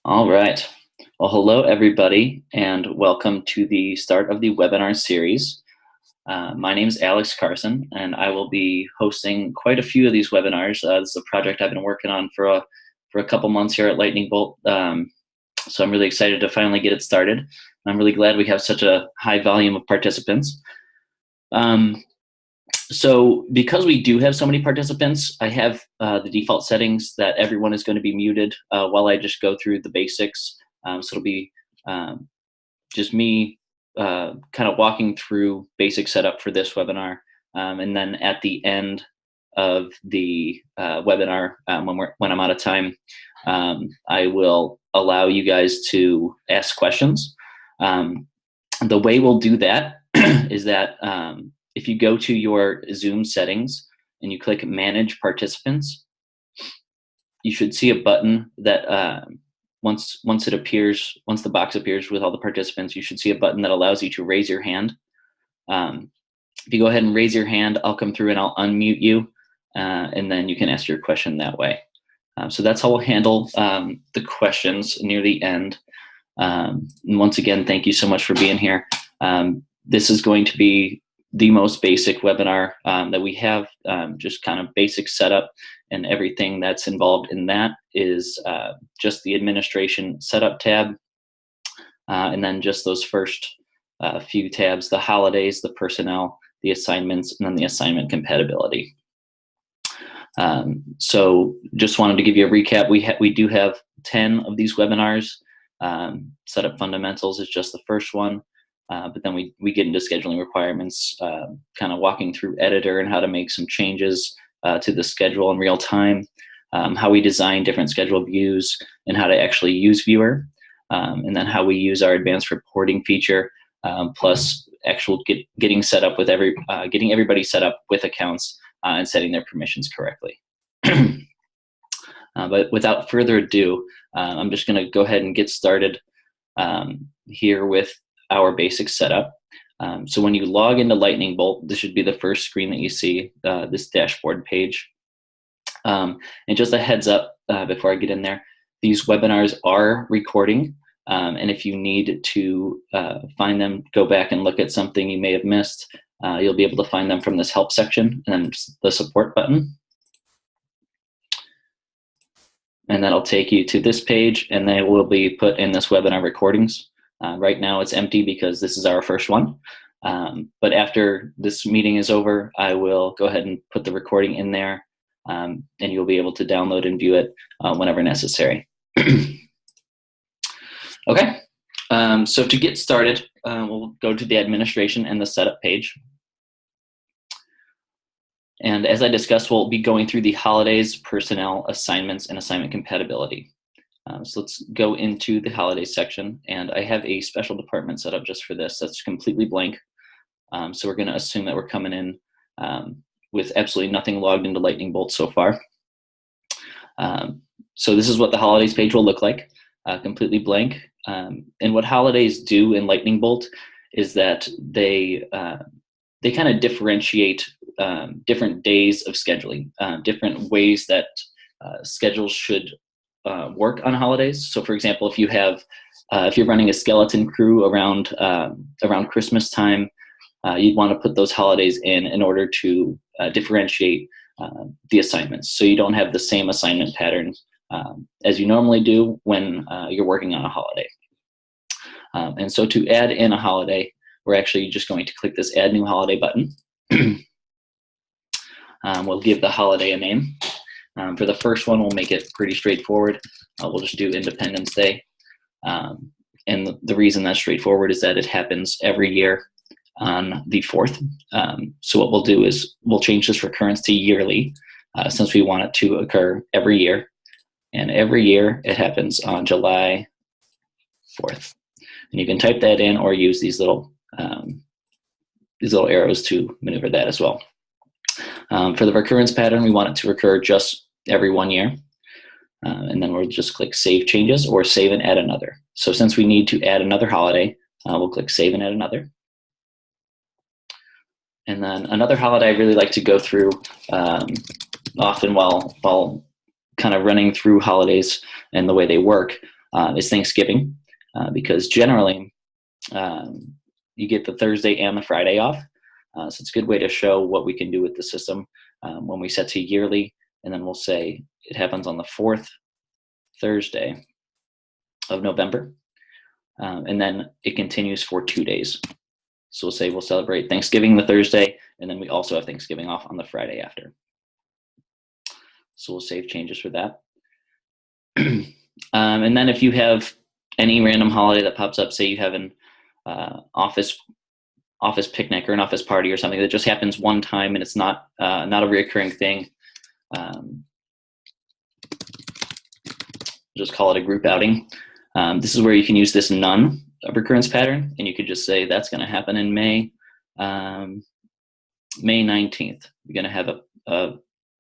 All right. Well, hello, everybody, and welcome to the start of the webinar series. My name is Alex Carson, and I will be hosting quite a few of these webinars. This is a project I've been working on for a couple months here at Lightning Bolt. So I'm really excited to finally get it started. I'm really glad we have such a high volume of participants. So because we do have so many participants, I have the default settings that everyone is going to be muted while I just go through the basics. So it'll be just me kind of walking through basic setup for this webinar. And then at the end of the webinar, when I'm out of time, I will allow you guys to ask questions. The way we'll do that is that if you go to your Zoom settings and you click Manage Participants, you should see a button that once the box appears with all the participants, you should see a button that allows you to raise your hand. If you go ahead and raise your hand, I'll come through and I'll unmute you, and then you can ask your question that way. So that's how we'll handle the questions near the end. And once again, thank you so much for being here. This is going to be the most basic webinar that we have, just kind of basic setup, and everything that's involved in that is just the administration setup tab, and then just those first few tabs: the holidays, the personnel, the assignments, and then the assignment compatibility. So just wanted to give you a recap. We do have 10 of these webinars. Setup fundamentals is just the first one. But then we get into scheduling requirements, kind of walking through editor and how to make some changes to the schedule in real time, how we design different schedule views and how to actually use viewer, and then how we use our advanced reporting feature, plus actual getting set up with getting everybody set up with accounts and setting their permissions correctly. But without further ado, I'm just going to go ahead and get started here with our basic setup. So when you log into Lightning Bolt, this should be the first screen that you see, this dashboard page. And just a heads up before I get in there, these webinars are recording. And if you need to find them, go back and look at something you may have missed, you'll be able to find them from this help section and then the support button. And that'll take you to this page, and they will be put in this webinar recordings. Right now it's empty because this is our first one. But after this meeting is over, I will go ahead and put the recording in there, and you'll be able to download and view it whenever necessary. Okay, so to get started, we'll go to the administration and the setup page. And as I discussed, we'll be going through the holidays, personnel, assignments, and assignment compatibility. So let's go into the holidays section, and I have a special department set up just for this that's completely blank. So we're going to assume that we're coming in with absolutely nothing logged into Lightning Bolt so far. So this is what the holidays page will look like, completely blank. And what holidays do in Lightning Bolt is that they kind of differentiate different days of scheduling, different ways that schedules should work on holidays. So for example, if you're running a skeleton crew around Christmas time, you'd want to put those holidays in order to differentiate the assignments, so you don't have the same assignment patterns as you normally do when you're working on a holiday. And so to add in a holiday, we're actually just going to click this Add New Holiday button. We'll give the holiday a name. For the first one, we'll make it pretty straightforward. We'll just do Independence Day. And the reason that's straightforward is that it happens every year on the 4th. So what we'll do is we'll change this recurrence to yearly, since we want it to occur every year. And every year it happens on July 4th. And you can type that in or use these little arrows to maneuver that as well. For the recurrence pattern, we want it to recur just every 1 year. And then we'll just click Save Changes or Save and Add Another. So since we need to add another holiday, we'll click Save and Add Another. And then another holiday I really like to go through often while kind of running through holidays and the way they work is Thanksgiving, because generally you get the Thursday and the Friday off. So it's a good way to show what we can do with the system when we set to yearly, and then we'll say it happens on the fourth Thursday of November, and then it continues for 2 days. So we'll say we'll celebrate Thanksgiving the Thursday, and then we also have Thanksgiving off on the Friday after. So we'll save changes for that. And then if you have any random holiday that pops up, say you have an office picnic or an office party or something that just happens one time and it's not a reoccurring thing, just call it a group outing. This is where you can use this none recurrence pattern, and you could just say that's going to happen in May 19th. We're going to have a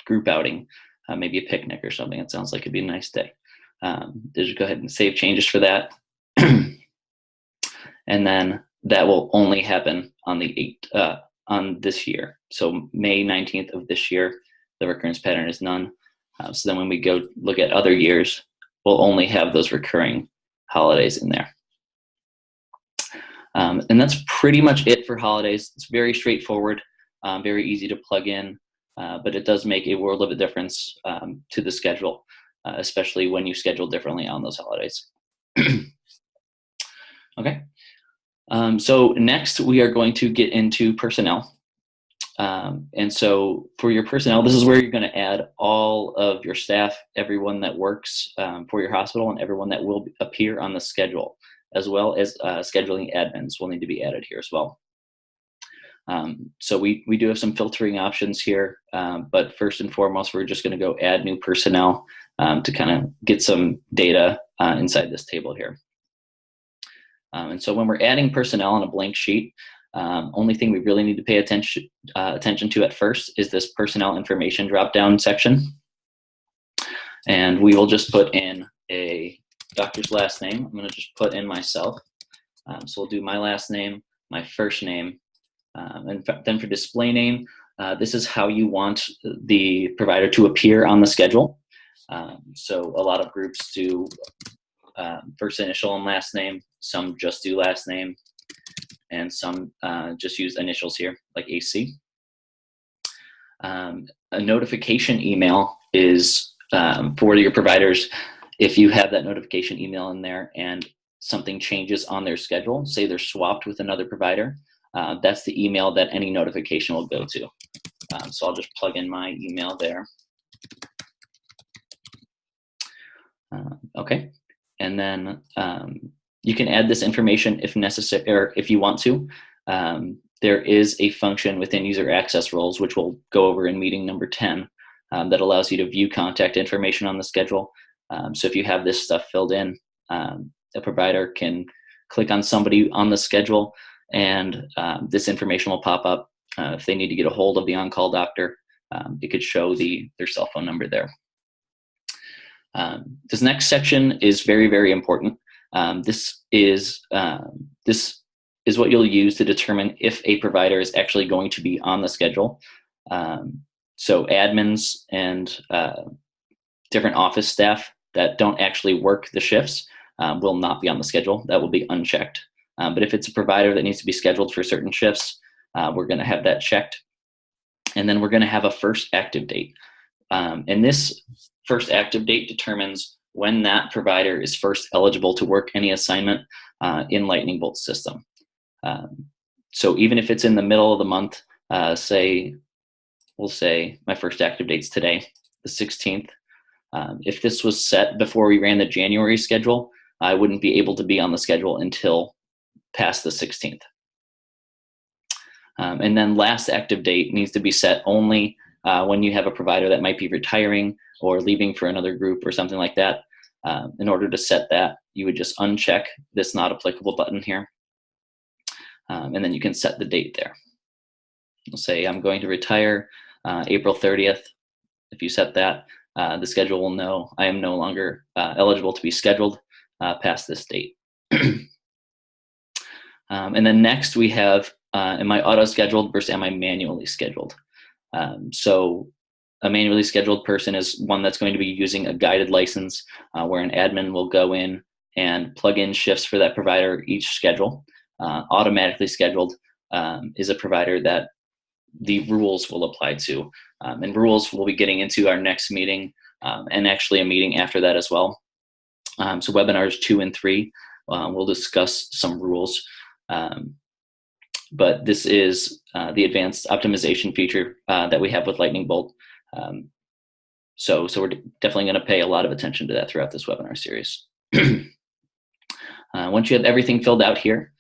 group outing, maybe a picnic or something. It sounds like it'd be a nice day. Just go ahead and save changes for that. And then that will only happen on the on this year. So May 19th of this year, the recurrence pattern is none. So then when we go look at other years, we'll only have those recurring holidays in there. And that's pretty much it for holidays. It's very straightforward, very easy to plug in, but it does make a world of a difference to the schedule, especially when you schedule differently on those holidays. Okay. So next we are going to get into personnel. And so for your personnel, this is where you're going to add all of your staff, everyone that works for your hospital, and everyone that will appear on the schedule, as well as scheduling admins will need to be added here as well. So we do have some filtering options here, but first and foremost, we're just going to go add new personnel to kind of get some data inside this table here. And so when we're adding personnel on a blank sheet, only thing we really need to pay attention to at first is this personnel information drop-down section. And we will just put in a doctor's last name. I'm going to just put in myself. So we'll do my last name, my first name, and then for display name, this is how you want the provider to appear on the schedule. So a lot of groups do first initial and last name. Some just do last name, and some just use initials here, like AC. A notification email is for your providers. If you have that notification email in there and something changes on their schedule, say they're swapped with another provider, that's the email that any notification will go to. So I'll just plug in my email there. Okay, and then you can add this information if necessary, or if you want to. There is a function within user access roles, which we'll go over in meeting number 10, that allows you to view contact information on the schedule. So if you have this stuff filled in, a provider can click on somebody on the schedule, and this information will pop up. If they need to get a hold of the on-call doctor, it could show their cell phone number there. This next section is very, very important. This is what you'll use to determine if a provider is actually going to be on the schedule. So admins and different office staff that don't actually work the shifts will not be on the schedule. That will be unchecked. But if it's a provider that needs to be scheduled for certain shifts, we're going to have that checked. And then we're going to have a first active date. And this first active date determines when that provider is first eligible to work any assignment in Lightning Bolt's system. So even if it's in the middle of the month, we'll say my first active date's today, the 16th. If this was set before we ran the January schedule, I wouldn't be able to be on the schedule until past the 16th. And then last active date needs to be set only when you have a provider that might be retiring or leaving for another group or something like that. In order to set that, you would just uncheck this not applicable button here. And then you can set the date there. You'll say I'm going to retire April 30th. If you set that, the schedule will know I am no longer eligible to be scheduled past this date. And then next we have, am I auto-scheduled versus am I manually scheduled? So a manually scheduled person is one that's going to be using a guided license where an admin will go in and plug in shifts for that provider each schedule. Automatically scheduled is a provider that the rules will apply to. And rules we'll be getting into our next meeting, and actually a meeting after that as well. So webinars 2 and 3, we'll discuss some rules. But this is the advanced optimization feature that we have with Lightning Bolt. So we're definitely going to pay a lot of attention to that throughout this webinar series. Once you have everything filled out here,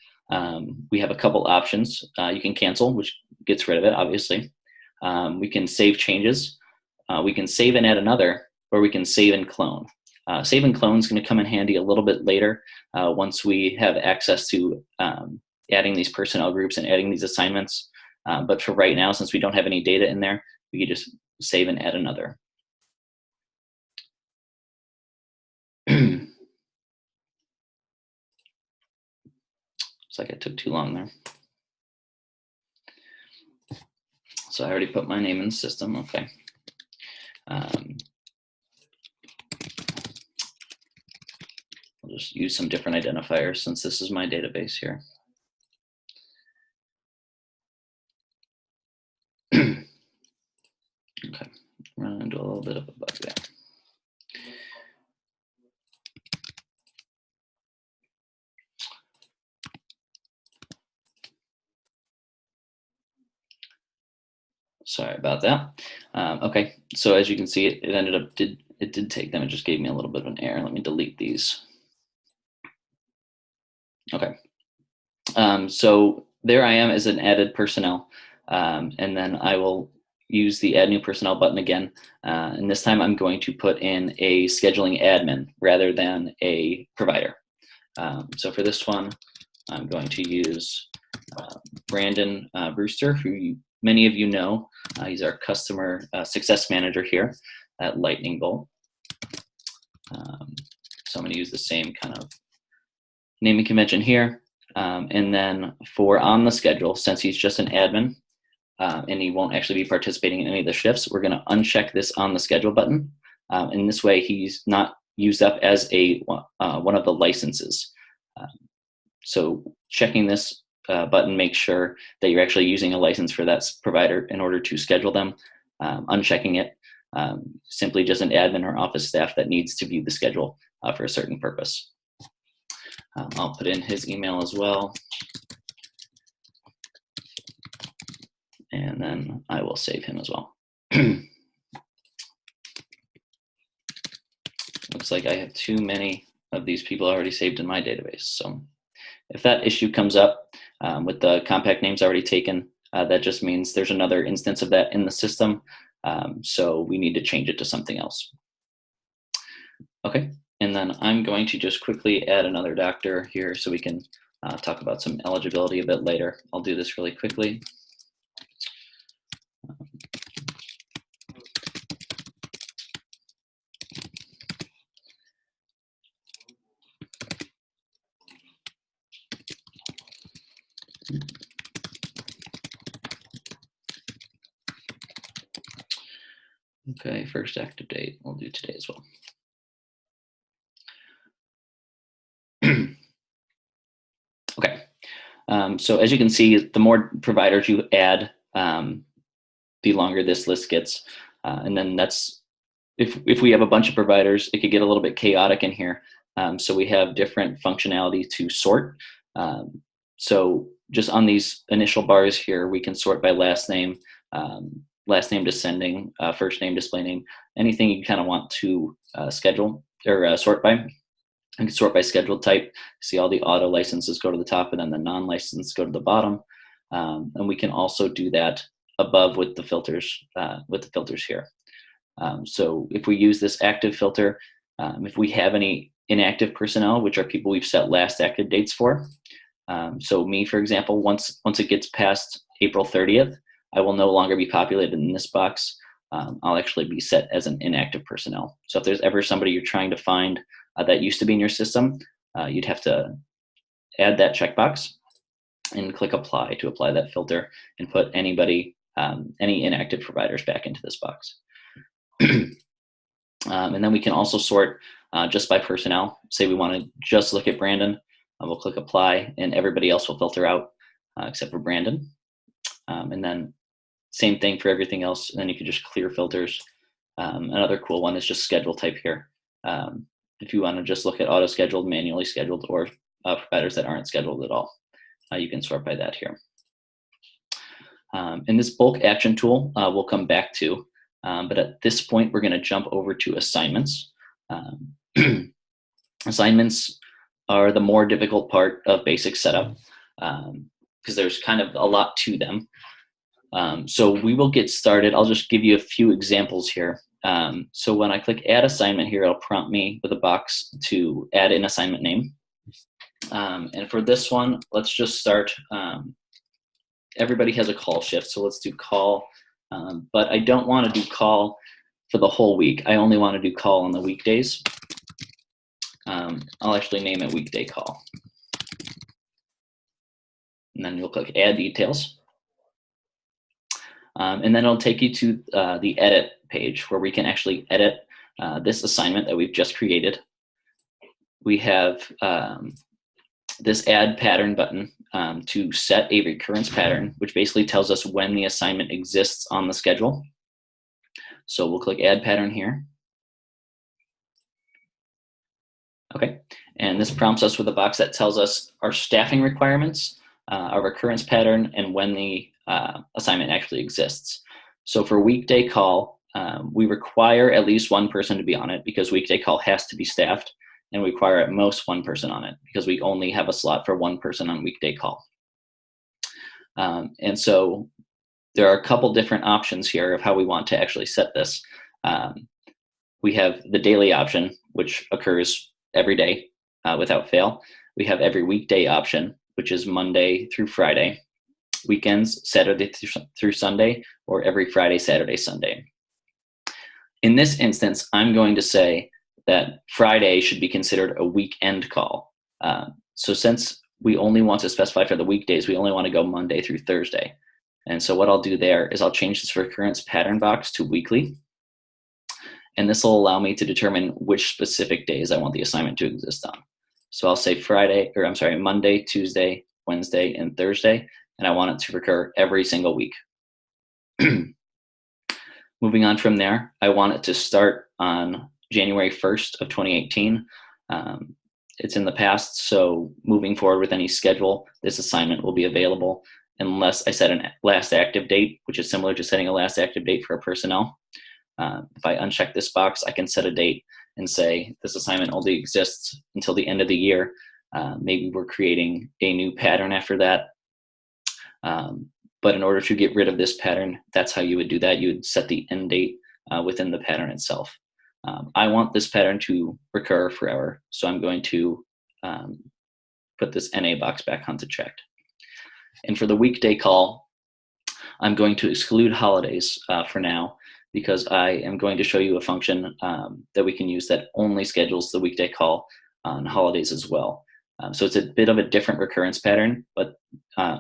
we have a couple options. You can cancel, which gets rid of it, obviously. We can save changes. We can save and add another, or we can save and clone. Save and clone is going to come in handy a little bit later once we have access to adding these personnel groups and adding these assignments. But for right now, since we don't have any data in there, we can just save and add another. Looks like I took too long there. So I already put my name in the system, okay. I'll just use some different identifiers since this is my database here. Okay, run into a little bit of a bug there. Sorry about that. Okay, so as you can see, it ended up, it did take them, it just gave me a little bit of an error. Let me delete these. Okay, so there I am as an added personnel, and then I will use the add new personnel button again, and this time I'm going to put in a scheduling admin rather than a provider. So for this one, I'm going to use Brandon Brewster, who many of you know. He's our customer success manager here at Lightning Bolt. So I'm going to use the same kind of naming convention here. And then for on the schedule, since he's just an admin and he won't actually be participating in any of the shifts, we're going to uncheck this on the schedule button. And this way he's not used up as a one of the licenses. So checking this button makes sure that you're actually using a license for that provider in order to schedule them. Unchecking it, simply just an admin or office staff that needs to view the schedule for a certain purpose. I'll put in his email as well. And then I will save him as well. Looks like I have too many of these people already saved in my database. So if that issue comes up with the compact names already taken, that just means there's another instance of that in the system. So we need to change it to something else. Okay, and then I'm going to just quickly add another doctor here so we can talk about some eligibility a bit later. I'll do this really quickly. Okay, first active date, we'll do today as well. Okay, so as you can see, the more providers you add, the longer this list gets. And then that's, if we have a bunch of providers, it could get a little bit chaotic in here. So we have different functionality to sort. So just on these initial bars here, we can sort by last name descending, first name, display name, anything you kind of want to schedule or sort by. I can sort by scheduled type. See all the auto licenses go to the top and then the non-licensed go to the bottom. And we can also do that above with the filters here. So if we use this active filter, if we have any inactive personnel, which are people we've set last active dates for. So me, for example, once it gets past April 30th, I will no longer be populated in this box. I'll actually be set as an inactive personnel. So if there's ever somebody you're trying to find that used to be in your system, you'd have to add that checkbox and click apply to apply that filter and put anybody, any inactive providers back into this box. And then we can also sort just by personnel. Say we want to just look at Brandon, we'll click apply, and everybody else will filter out except for Brandon. And then same thing for everything else. And then you can just clear filters. Another cool one is just schedule type here. If you want to just look at auto scheduled, manually scheduled, or providers that aren't scheduled at all, you can sort by that here. And this bulk action tool we'll come back to, but at this point we're going to jump over to assignments. Assignments are the more difficult part of basic setup because there's kind of a lot to them. So we will get started. I'll just give you a few examples here. So when I click add assignment here, it'll prompt me with a box to add an assignment name. And for this one, let's just start. Everybody has a call shift, so let's do call. But I don't want to do call for the whole week. I only want to do call on the weekdays. I'll actually name it weekday call. And then you'll click add details. And then it'll take you to the edit page where we can actually edit this assignment that we've just created. We have this add pattern button to set a recurrence pattern, which basically tells us when the assignment exists on the schedule. So we'll click add pattern here. Okay, and this prompts us with a box that tells us our staffing requirements, our recurrence pattern, and when the assignment actually exists. So for weekday call, we require at least one person to be on it because weekday call has to be staffed, and we require at most one person on it because we only have a slot for one person on weekday call. And so there are a couple different options here of how we want to actually set this. We have the daily option, which occurs every day without fail. We have every weekday option, which is Monday through Friday, weekends, Saturday through Sunday, or every Friday, Saturday, Sunday. In this instance, I'm going to say that Friday should be considered a weekend call. So since we only want to specify for the weekdays, we only want to go Monday through Thursday. And so what I'll do there is I'll change this recurrence pattern box to weekly. And this will allow me to determine which specific days I want the assignment to exist on. So I'll say Monday, Tuesday, Wednesday, and Thursday, and I want it to recur every single week. Moving on from there, I want it to start on January 1st of 2018. It's in the past, so moving forward with any schedule, this assignment will be available unless I set a last active date, which is similar to setting a last active date for a personnel. If I uncheck this box, I can set a date and say this assignment only exists until the end of the year. Maybe we're creating a new pattern after that. But in order to get rid of this pattern, that's how you would do that. You would set the end date within the pattern itself. I want this pattern to recur forever, so I'm going to put this NA box back onto checked. And for the weekday call, I'm going to exclude holidays for now, because I am going to show you a function that we can use that only schedules the weekday call on holidays as well. So it's a bit of a different recurrence pattern, but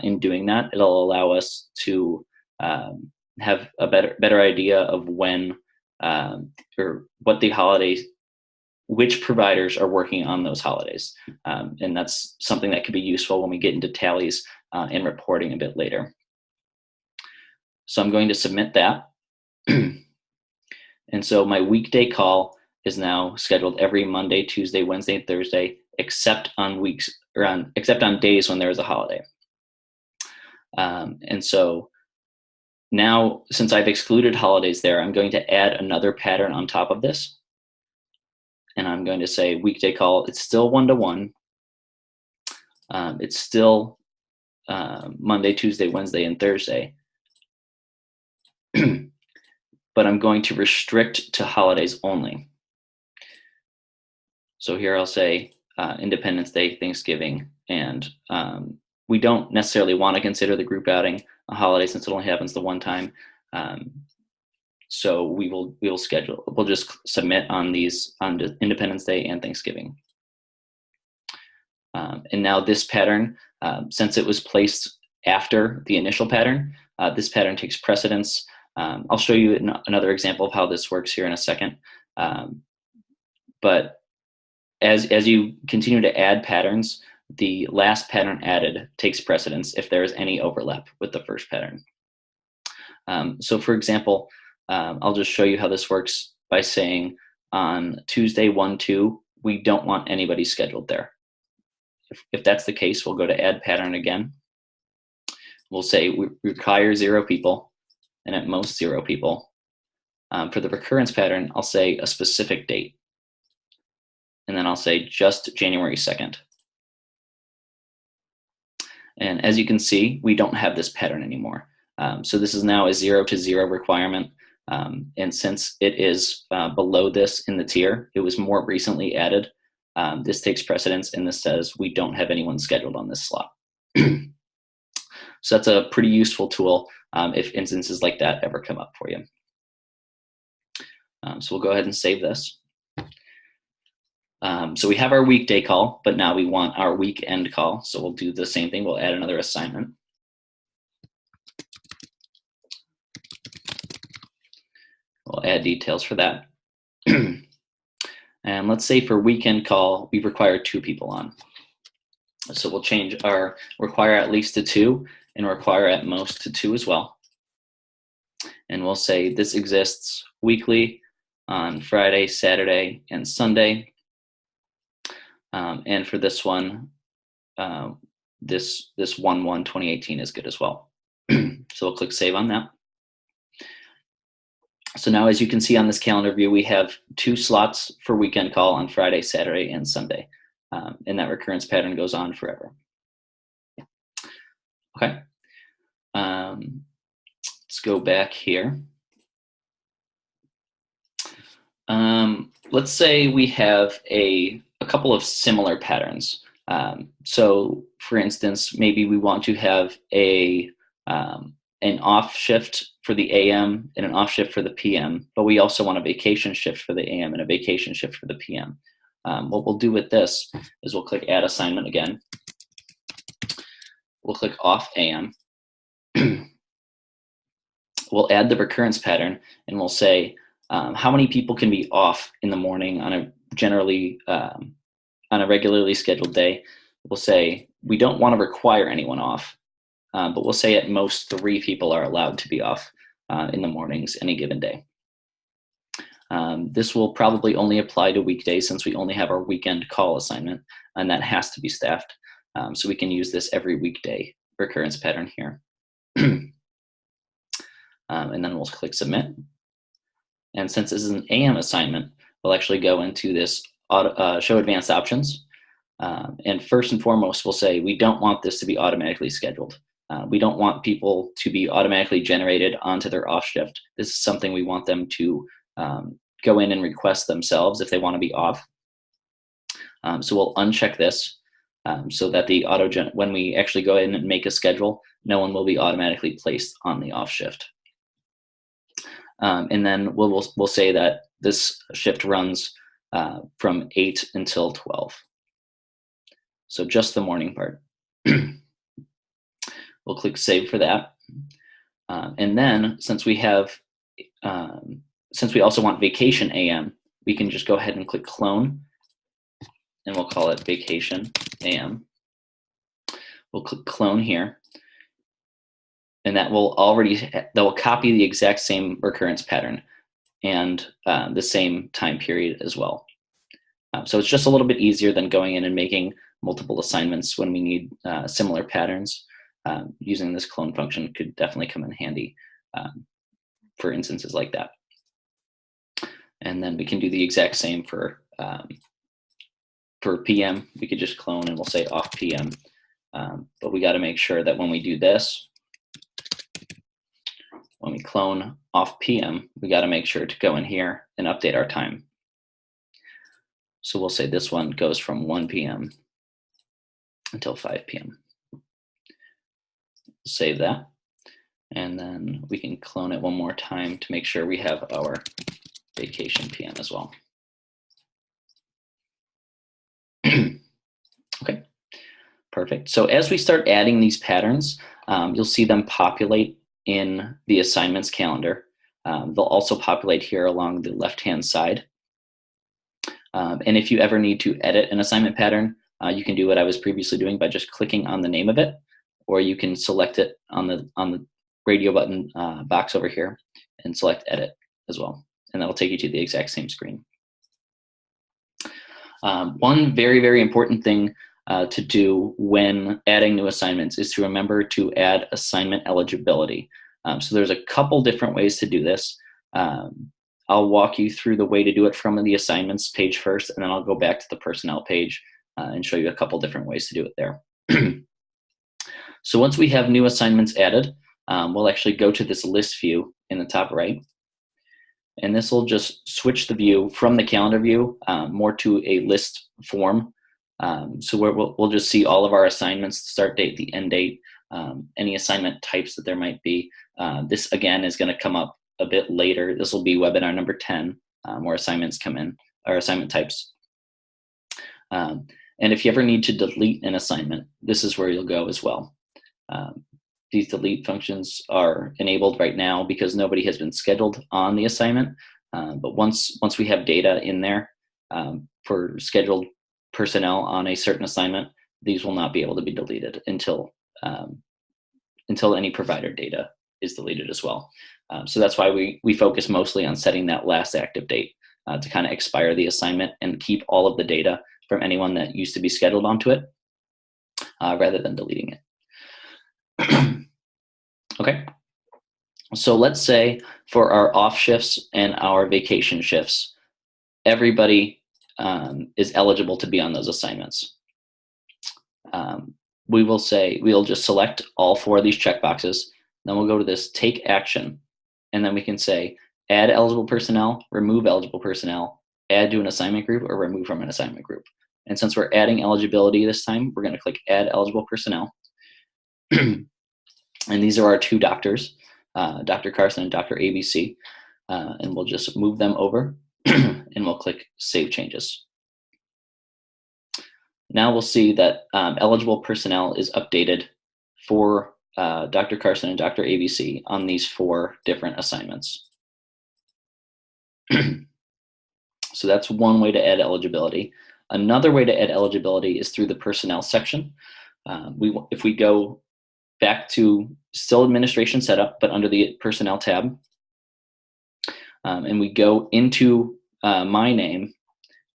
in doing that, it'll allow us to have a better idea of when or what the holidays, which providers are working on those holidays. And that's something that could be useful when we get into tallies and reporting a bit later. So I'm going to submit that. And so my weekday call is now scheduled every Monday, Tuesday, Wednesday, and Thursday, except on days when there is a holiday. And so now, since I've excluded holidays there, I'm going to add another pattern on top of this. And I'm going to say weekday call, it's still 1-to-1. It's still Monday, Tuesday, Wednesday, and Thursday. But I'm going to restrict to holidays only. So here I'll say Independence Day, Thanksgiving, and we don't necessarily want to consider the group outing a holiday since it only happens the one time. So we'll just submit on these on Independence Day and Thanksgiving. And now this pattern, since it was placed after the initial pattern, this pattern takes precedence. I'll show you another example of how this works here in a second. But as you continue to add patterns, the last pattern added takes precedence if there is any overlap with the first pattern. So for example, I'll just show you how this works by saying on Tuesday 1-2, we don't want anybody scheduled there. If that's the case, we'll go to add pattern again. We'll say we require 0 people, and at most 0 people. For the recurrence pattern, I'll say a specific date. And then I'll say just January 2nd. And as you can see, we don't have this pattern anymore. So this is now a 0 to 0 requirement. And since it is below this in the tier, it was more recently added. This takes precedence, and this says we don't have anyone scheduled on this slot. So that's a pretty useful tool if instances like that ever come up for you. So we'll go ahead and save this. So we have our weekday call, but now we want our weekend call. So we'll do the same thing. We'll add another assignment. We'll add details for that. And let's say for weekend call, we require 2 people on. So we'll change our require at least to 2 and require at most to 2 as well. And we'll say this exists weekly on Friday, Saturday, and Sunday. And for this one, this 1/1/2018 is good as well. So we'll click save on that. So now, as you can see on this calendar view, we have 2 slots for weekend call on Friday, Saturday, and Sunday. And that recurrence pattern goes on forever. Okay. Let's go back here. Let's say we have a couple of similar patterns. So for instance, maybe we want to have an off shift for the AM and an off shift for the PM, but we also want a vacation shift for the AM and a vacation shift for the PM. What we'll do with this is we'll click add assignment again. We'll click off AM. We'll add the recurrence pattern, and we'll say how many people can be off in the morning on a regularly scheduled day. We'll say we don't want to require anyone off, but we'll say at most 3 people are allowed to be off in the mornings any given day. This will probably only apply to weekdays since we only have our weekend call assignment, and that has to be staffed. So we can use this every weekday recurrence pattern here. And then we'll click submit. And since this is an AM assignment, we'll actually go into this show advanced options. And first and foremost, we'll say we don't want this to be automatically scheduled. We don't want people to be automatically generated onto their off shift. This is something we want them to go in and request themselves if they want to be off. So we'll uncheck this so that the when we actually go in and make a schedule, no one will be automatically placed on the off shift. And then we'll say that this shift runs from 8 until 12. So just the morning part. We'll click save for that. And then since we also want vacation AM, we can just go ahead and click clone, and we'll call it vacation AM. We'll click clone here, and that will copy the exact same recurrence pattern and the same time period as well. So it's just a little bit easier than going in and making multiple assignments when we need similar patterns. Using this clone function could definitely come in handy for instances like that. And then we can do the exact same for PM. We could just clone and we'll say off PM. But we got to make sure that when we do this, when we clone off PM, we got to make sure to go in here and update our time. So we'll say this one goes from 1 PM until 5 PM. Save that. And then we can clone it one more time to make sure we have our vacation PM as well. Okay, perfect. So as we start adding these patterns, you'll see them populate in the assignments calendar. They'll also populate here along the left-hand side. And if you ever need to edit an assignment pattern, you can do what I was previously doing by just clicking on the name of it, or you can select it on the radio button box over here and select edit as well. And that'll take you to the exact same screen. One very, very important thing to do when adding new assignments is to remember to add assignment eligibility. So there's a couple different ways to do this. I'll walk you through the way to do it from the assignments page first, and then I'll go back to the personnel page and show you a couple different ways to do it there. So once we have new assignments added, we'll actually go to this list view in the top right. And this will just switch the view from the calendar view more to a list form. So we'll just see all of our assignments, the start date, the end date, any assignment types that there might be. This again is going to come up a bit later. This will be webinar number 10, where assignments come in, or assignment types. And if you ever need to delete an assignment, this is where you'll go as well. These delete functions are enabled right now because nobody has been scheduled on the assignment. But once we have data in there for scheduled personnel on a certain assignment, these will not be able to be deleted until any provider data is deleted as well. So that's why we focus mostly on setting that last active date to kind of expire the assignment and keep all of the data from anyone that used to be scheduled onto it rather than deleting it. Okay, so let's say for our off shifts and our vacation shifts, everybody is eligible to be on those assignments. We'll just select all 4 of these checkboxes. Then we'll go to this take action, and then we can say add eligible personnel, remove eligible personnel, add to an assignment group, or remove from an assignment group. And since we're adding eligibility this time, we're going to click add eligible personnel. And these are our 2 doctors, Dr. Carson and Dr. ABC. And we'll just move them over and we'll click Save Changes. Now we'll see that eligible personnel is updated for Dr. Carson and Dr. ABC on these 4 different assignments. So that's one way to add eligibility. Another way to add eligibility is through the personnel section. If we go back to still administration setup, but under the personnel tab, and we go into my name,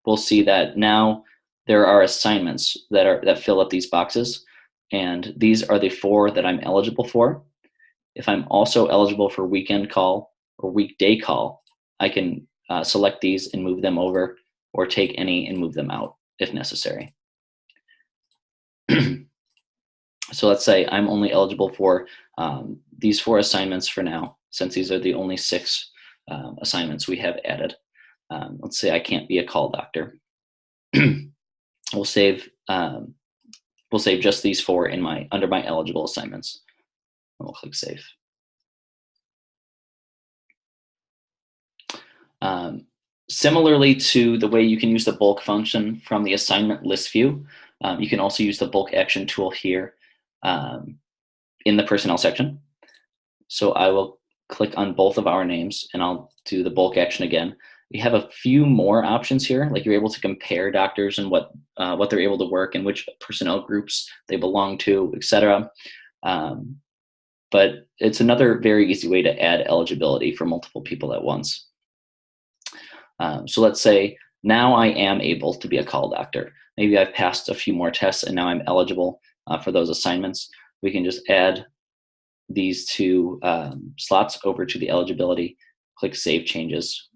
we'll see that now there are assignments that fill up these boxes, and these are the 4 that I'm eligible for. If I'm also eligible for weekend call or weekday call, I can select these and move them over, or take any and move them out if necessary. So let's say I'm only eligible for these 4 assignments for now, since these are the only 6 assignments we have added. Let's say I can't be a call doctor. We'll save just these 4 under my eligible assignments. And we'll click Save. Similarly to the way you can use the bulk function from the assignment list view, you can also use the bulk action tool here in the personnel section. So I will click on both of our names and I'll do the bulk action again. We have a few more options here, like you're able to compare doctors and what they're able to work and which personnel groups they belong to, etc. But it's another very easy way to add eligibility for multiple people at once. So let's say now I am able to be a call doctor. Maybe I've passed a few more tests and now I'm eligible for those assignments. We can just add these 2 slots over to the eligibility, click Save Changes,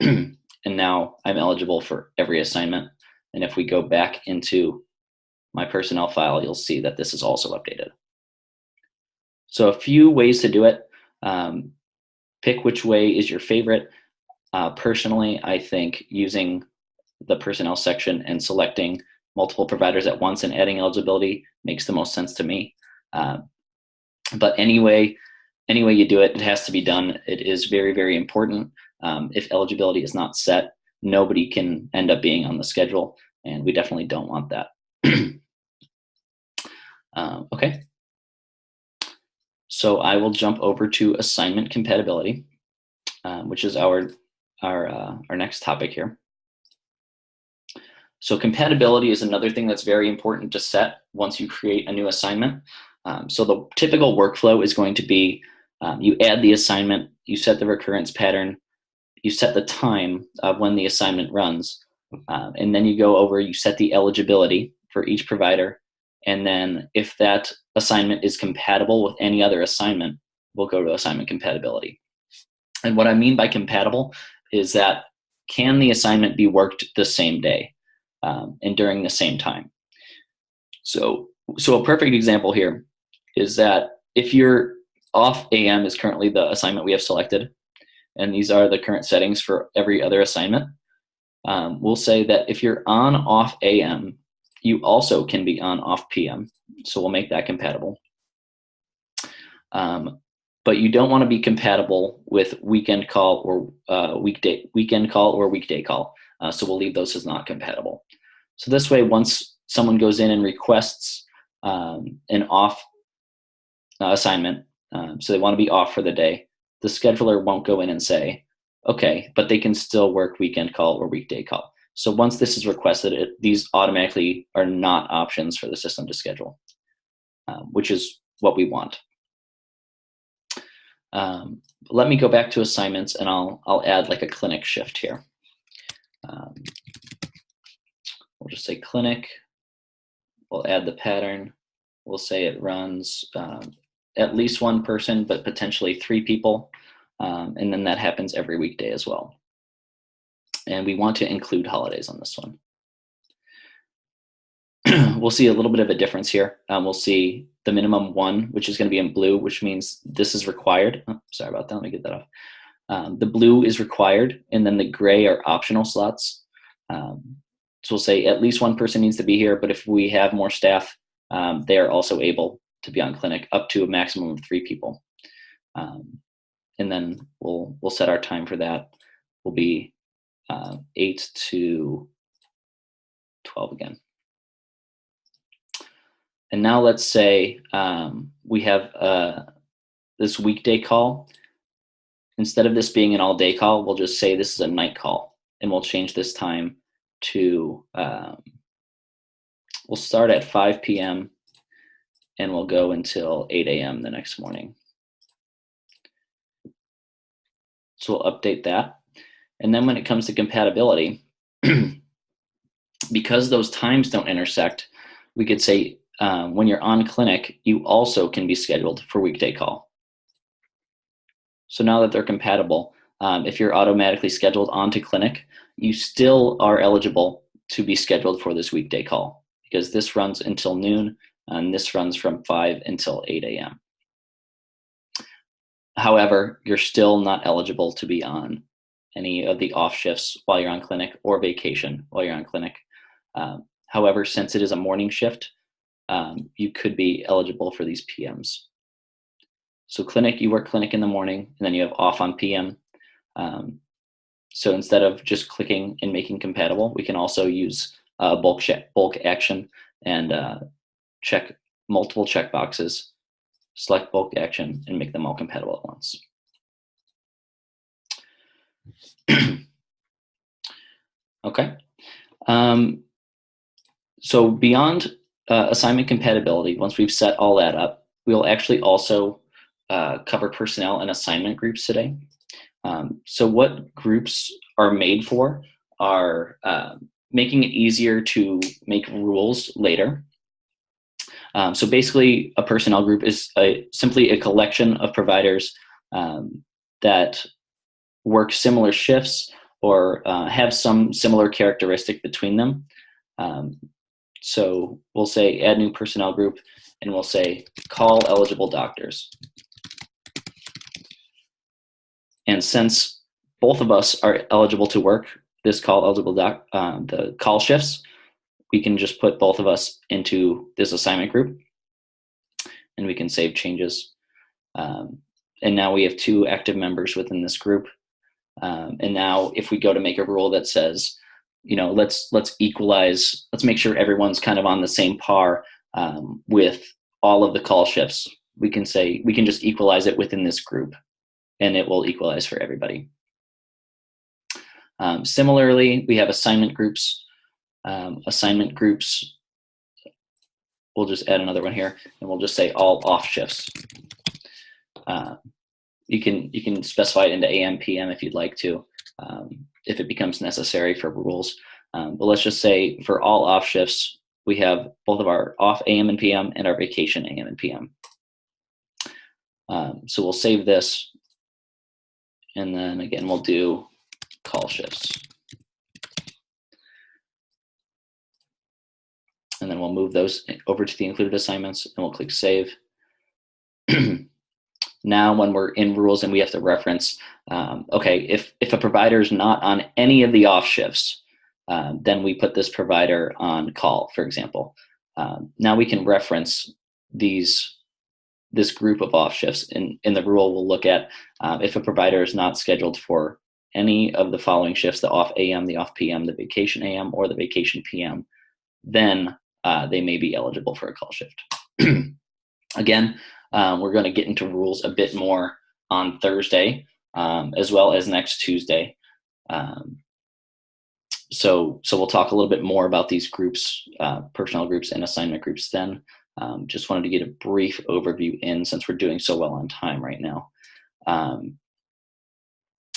and now I'm eligible for every assignment. And if we go back into my personnel file, you'll see that this is also updated. So a few ways to do it. Pick which way is your favorite. Personally, I think using the personnel section and selecting multiple providers at once and adding eligibility makes the most sense to me. But anyway you do it, it has to be done. It is very, very important. If eligibility is not set, nobody can end up being on the schedule, and we definitely don't want that. Okay. So I will jump over to assignment compatibility, which is our next topic here. So compatibility is another thing that's very important to set once you create a new assignment. So the typical workflow is going to be you add the assignment, you set the recurrence pattern, you set the time of when the assignment runs, and then you go over, you set the eligibility for each provider, and then if that assignment is compatible with any other assignment, we'll go to assignment compatibility. And what I mean by compatible is that can the assignment be worked the same day and during the same time? So a perfect example here is that if your off AM is currently the assignment we have selected, and these are the current settings for every other assignment, we'll say that if you're on off AM, you also can be on off PM. So we'll make that compatible. But you don't want to be compatible with weekend call or weekend call or weekday call. So we'll leave those as not compatible. So this way, once someone goes in and requests an off assignment, so they want to be off for the day, the scheduler won't go in and say, okay, but they can still work weekend call or weekday call. So once this is requested, these automatically are not options for the system to schedule, which is what we want. Let me go back to assignments, and I'll add like a clinic shift here. We'll just say clinic. We'll add the pattern. We'll say it runs at least one person, but potentially 3 people. And then that happens every weekday as well. And we want to include holidays on this one. We'll see a little bit of a difference here. We'll see the minimum 1, which is going to be in blue, which means this is required. Oh, sorry about that. Let me get that off. The blue is required, and then the gray are optional slots. So we'll say at least 1 person needs to be here, but if we have more staff, they are also able to be on clinic up to a maximum of 3 people. And then we'll set our time for that. Will be 8 to 12 again. And now let's say we have this weekday call. Instead of this being an all-day call, we'll just say this is a night call, and we'll change this time to, we'll start at 5 p.m. and we'll go until 8 a.m. the next morning. So we'll update that. And then when it comes to compatibility, because those times don't intersect, we could say when you're on clinic, you also can be scheduled for weekday call. So now that they're compatible, if you're automatically scheduled onto clinic, you still are eligible to be scheduled for this weekday call, because this runs until noon and this runs from 5 until 8 a.m. However, you're still not eligible to be on any of the off shifts while you're on clinic or vacation while you're on clinic. However, since it is a morning shift, you could be eligible for these PMs. So clinic, you work clinic in the morning, and then you have off on PM. So instead of just clicking and making compatible, we can also use bulk action and check multiple checkboxes, select bulk action, and make them all compatible at once. Okay. So beyond assignment compatibility, once we've set all that up, we'll actually also cover personnel and assignment groups today. So what groups are made for are making it easier to make rules later. So basically, a personnel group is simply a collection of providers that work similar shifts or have some similar characteristic between them. So we'll say add new personnel group, and we'll say call eligible doctors. And since both of us are eligible to work this call eligible the call shifts, we can just put both of us into this assignment group, and we can save changes. And now we have 2 active members within this group. And now if we go to make a rule that says, you know, let's equalize, let's make sure everyone's kind of on the same par with all of the call shifts, we can say, we can just equalize it within this group, and it will equalize for everybody. Similarly, we have assignment groups. Assignment groups, we'll just add another one here, and we'll just say all off shifts. You can specify it into AM, PM if you'd like to, if it becomes necessary for rules. But let's just say for all off shifts, we have both of our off AM and PM and our vacation AM and PM. So we'll save this, and then again, we'll do call shifts. And then we'll move those over to the included assignments, and we'll click save. Now, when we're in rules and we have to reference, okay, if a provider is not on any of the off shifts, then we put this provider on call, for example. Now we can reference this group of off shifts. In the rule, we'll look at if a provider is not scheduled for any of the following shifts, the off AM, the off PM, the vacation AM, or the vacation PM, then they may be eligible for a call shift. Again, we're going to get into rules a bit more on Thursday, as well as next Tuesday. So we'll talk a little bit more about these groups, personnel groups and assignment groups then. Just wanted to get a brief overview in since we're doing so well on time right now.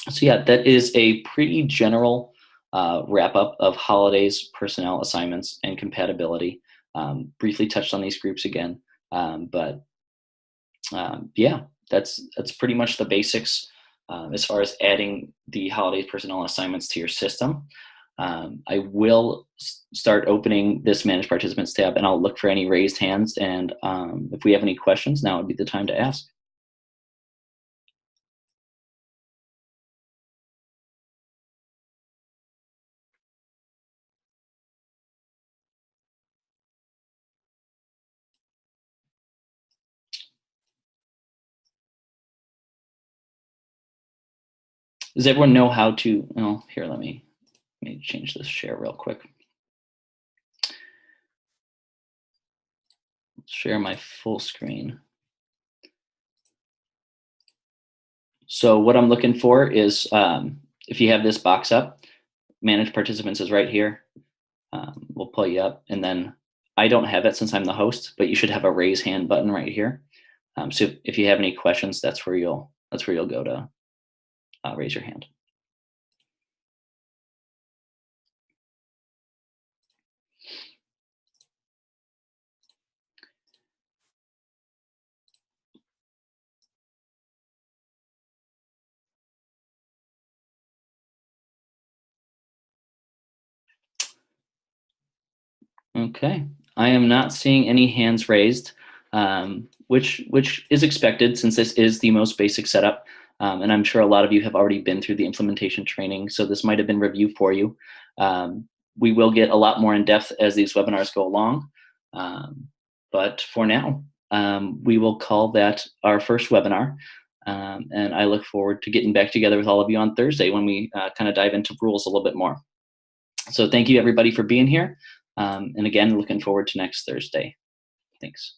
So yeah, that is a pretty general wrap up of holidays, personnel assignments, and compatibility. Briefly touched on these groups again, but yeah, that's pretty much the basics as far as adding the holidays, personnel, and assignments to your system. I will start opening this Manage Participants tab, and I'll look for any raised hands. And if we have any questions, now would be the time to ask. Does everyone know how to? Oh, here, let me change this share real quick. Share my full screen. So what I'm looking for is if you have this box up, Manage Participants is right here. We'll pull you up, and then I don't have it since I'm the host, but you should have a raise hand button right here. So if you have any questions, that's where you'll go to raise your hand. Okay, I am not seeing any hands raised, which is expected since this is the most basic setup. And I'm sure a lot of you have already been through the implementation training, so this might have been review for you. We will get a lot more in depth as these webinars go along. But for now, we will call that our first webinar. And I look forward to getting back together with all of you on Thursday when we kind of dive into rules a little bit more. So thank you everybody for being here. And again, looking forward to next Thursday. Thanks.